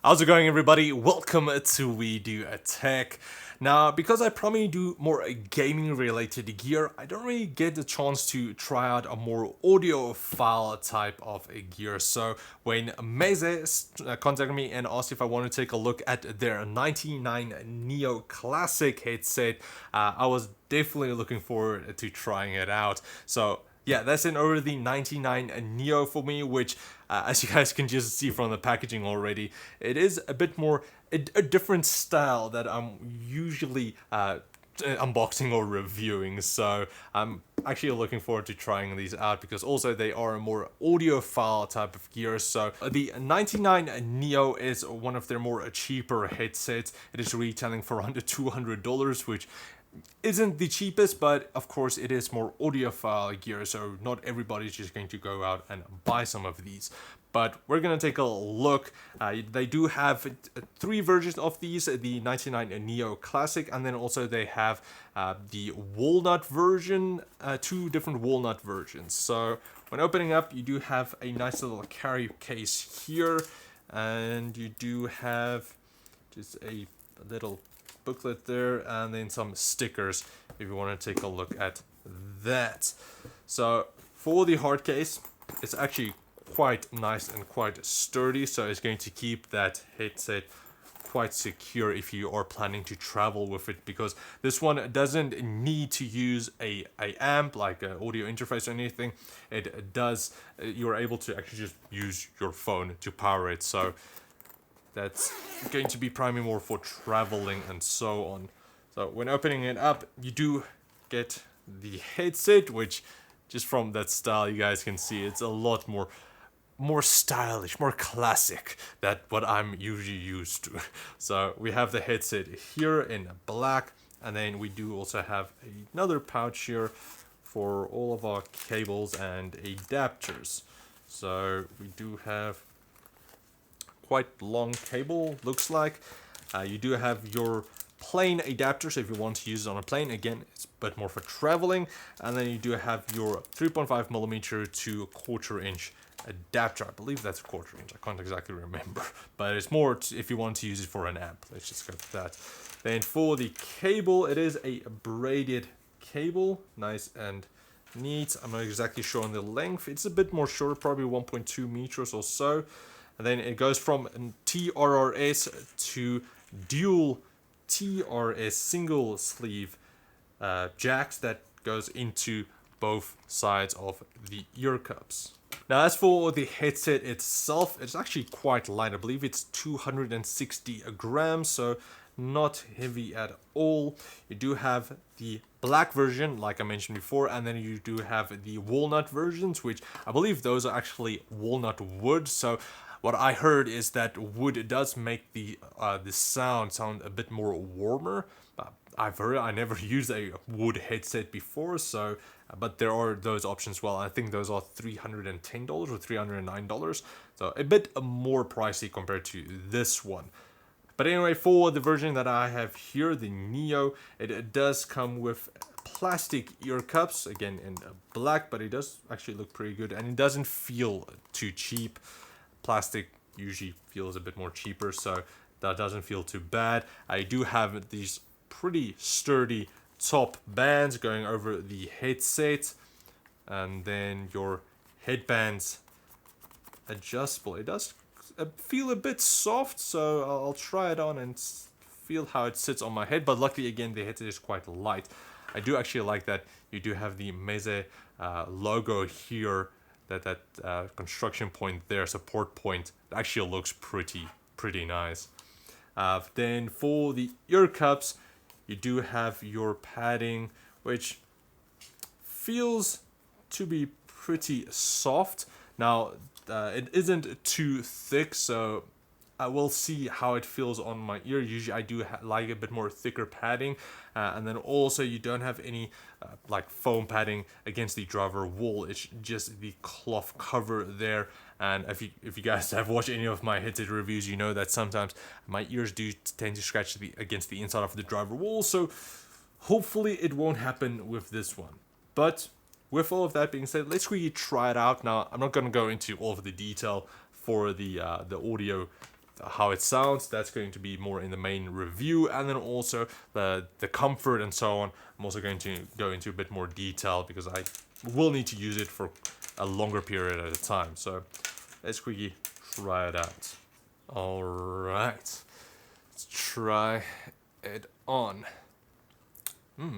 How's it going, everybody? Welcome to We Do a Tech. Now, because I primarily do more gaming related gear, I don't really get the chance to try out a more audiophile type of gear. So when Meze contacted me and asked if I want to take a look at their 99 Neo Classic headset, I was definitely looking forward to trying it out. So yeah, that's an over the 99 Neo for me, which, as you guys can just see from the packaging already, it is a bit more a different style that I'm usually unboxing or reviewing. So I'm actually looking forward to trying these out because also they are a more audiophile type of gear. So the 99 Neo is one of their more cheaper headsets. It is retailing for under $200, which isn't the cheapest, but of course it is more audiophile gear, so not everybody's just going to go out and buy some of these. But we're gonna take a look. They do have three versions of these: the 99 Neo Classic, and then also they have the Walnut version, two different Walnut versions. So when opening up, you do have a nice little carry case here, and you do have just a little booklet there, and then some stickers if you want to take a look at that. So for the hard case, it's actually quite nice and quite sturdy, so it's going to keep that headset quite secure if you are planning to travel with it, because this one doesn't need to use a amp like an audio interface or anything. It does, you're able to actually just use your phone to power it, so that's going to be primarily more for traveling and so on. So when opening it up, you do get the headset, which just from that style you guys can see it's a lot more stylish, more classic than what I'm usually used to. So we have the headset here in black, and then we do also have another pouch here for all of our cables and adapters. So we do have quite long cable, looks like. You do have your plane adapter, so if you want to use it on a plane, again, it's a bit more for traveling. And then you do have your 3.5mm to 1/4 inch adapter. I believe that's 1/4 inch, I can't exactly remember, but it's more if you want to use it for an amp. Let's just go with that. Then for the cable, it is a braided cable, nice and neat. I'm not exactly sure on the length. It's a bit more short, probably 1.2 meters or so. And then it goes from TRRS to dual TRS single sleeve jacks that goes into both sides of the ear cups. Now, as for the headset itself, it's actually quite light. I believe it's 260 grams, so not heavy at all. You do have the black version, like I mentioned before, and then you do have the walnut versions, which I believe those are actually walnut wood. So what I heard is that wood does make the sound a bit more warmer. I've heard, I never used a wood headset before, so but there are those options. Well, I think those are $310 or $309, so a bit more pricey compared to this one. But anyway, for the version that I have here, the Neo, it does come with plastic ear cups, again in black, but it does actually look pretty good, and it doesn't feel too cheap. Plastic usually feels a bit more cheaper, so that doesn't feel too bad. I do have these pretty sturdy top bands going over the headset, and then your headbands adjustable. It does feel a bit soft, so I'll try it on and feel how it sits on my head, but luckily again the headset is quite light. I do actually like that you do have the Meze logo here, that construction point there, support point, actually looks pretty nice. Then for the ear cups, you do have your padding, which feels to be pretty soft. Now, it isn't too thick, so I will see how it feels on my ear. Usually I do like a bit more thicker padding, and then also you don't have any like foam padding against the driver wall. It's just the cloth cover there. And if you guys have watched any of my headset reviews, you know that sometimes my ears do tend to scratch against the inside of the driver wall, so hopefully it won't happen with this one. But with all of that being said, let's really try it out. Now, I'm not going to go into all of the detail for the audio how it sounds, that's going to be more in the main review, and then also the comfort and so on. I'm also going to go into a bit more detail because I will need to use it for a longer period at a time. So let's quickly try it out. All right, let's try it on.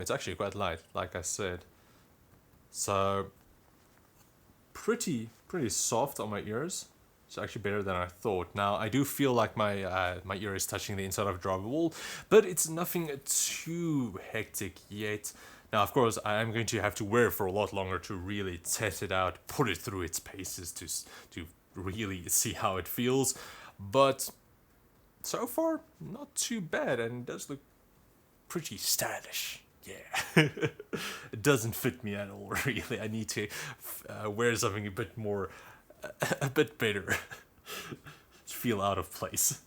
It's actually quite light, like I said. So pretty soft on my ears. It's actually better than I thought. Now I do feel like my ear is touching the inside of a drywall, but it's nothing too hectic yet. Now of course I am going to have to wear it for a lot longer to really test it out, put it through its paces to really see how it feels. But so far not too bad, and it does look pretty stylish. Yeah, it doesn't fit me at all, really. I need to wear something a bit more, a bit better. Feel out of place.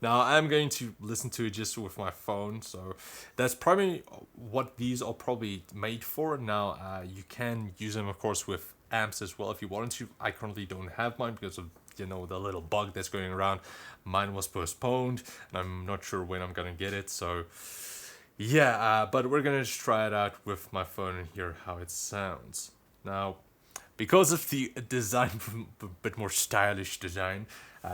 Now I'm going to listen to it just with my phone, so that's probably what these are probably made for. Now you can use them, of course, with amps as well if you wanted to. I currently don't have mine because of, you know, the little bug that's going around. Mine was postponed, and I'm not sure when I'm gonna get it, so yeah, but we're gonna just try it out with my phone and hear how it sounds. Now, because of the design, a bit more stylish design,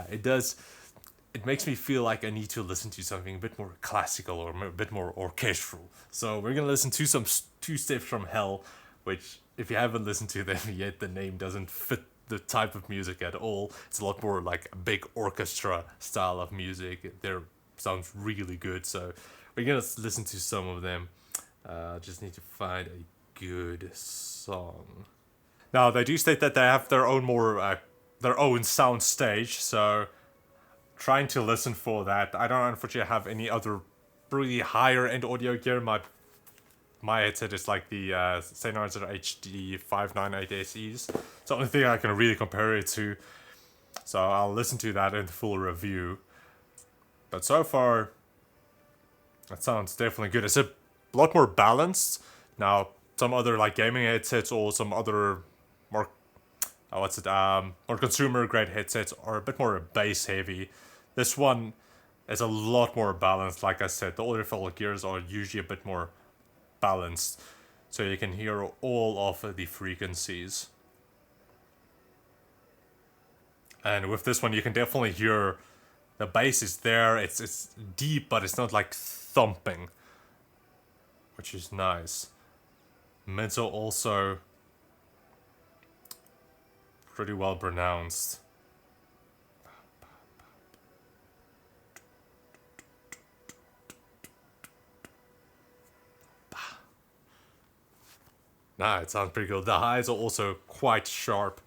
it makes me feel like I need to listen to something a bit more classical or a bit more orchestral. So we're gonna listen to some Two Steps from Hell, which if you haven't listened to them yet, the name doesn't fit the type of music at all. It's a lot more like a big orchestra style of music. They sounds really good, so we're gonna listen to some of them. Just need to find a good song. Now they do state that they have their own sound stage, so trying to listen for that. I don't unfortunately have any other really higher end audio gear. My headset is like the Sennheiser HD 598 SEs. It's the only thing I can really compare it to. So I'll listen to that in the full review. But so far, that sounds definitely good. It's a lot more balanced. Now, some other like gaming headsets or some other more, more consumer grade headsets are a bit more bass heavy. This one is a lot more balanced. Like I said, the audiophile gears are usually a bit more balanced, so you can hear all of the frequencies. And with this one, you can definitely hear the bass is there. It's deep, but it's not like thumping, which is nice. Meze also pretty well pronounced. Nah, it sounds pretty good. The highs are also quite sharp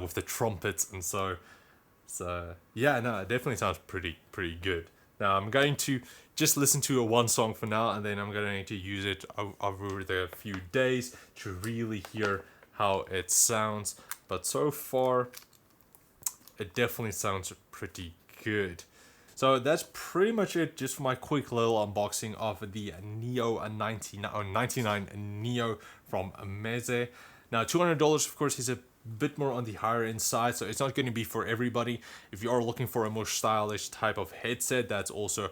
with the trumpets, and so yeah, no, it definitely sounds pretty good. Now I'm going to just listen to one song for now, and then I'm going to use it over the few days to really hear how it sounds. But so far, it definitely sounds pretty good. So that's pretty much it, just for my quick little unboxing of the Neo 99 Neo from Meze. Now $200 of course is a bit more on the higher end side, so it's not going to be for everybody. If you are looking for a more stylish type of headset that's also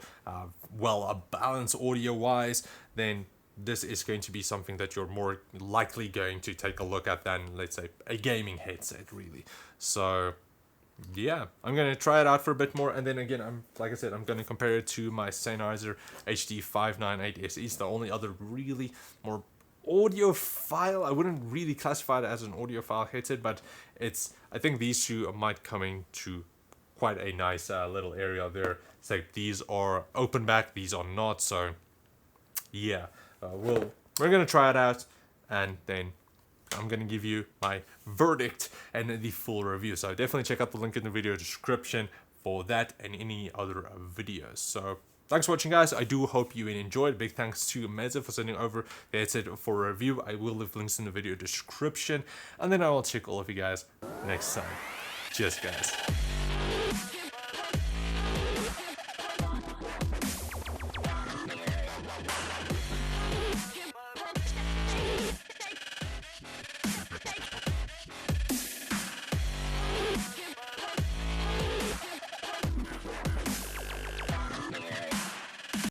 well balanced audio wise, then this is going to be something that you're more likely going to take a look at than, let's say, a gaming headset really. So yeah, I'm gonna try it out for a bit more, and then again, like I said, I'm gonna compare it to my Sennheiser HD 598 SE. It's the only other really more audiophile. I wouldn't really classify it as an audiophile headset, but I think these two might come into quite a nice little area there. It's like these are open back, these are not. So yeah, we're gonna try it out, and then I'm gonna give you my verdict and the full review. So definitely check out the link in the video description for that and any other videos. So thanks for watching, guys. I do hope you enjoyed. Big thanks to Meze for sending over the headset for a review. I will leave links in the video description, and then I will check all of you guys next time. Cheers, guys.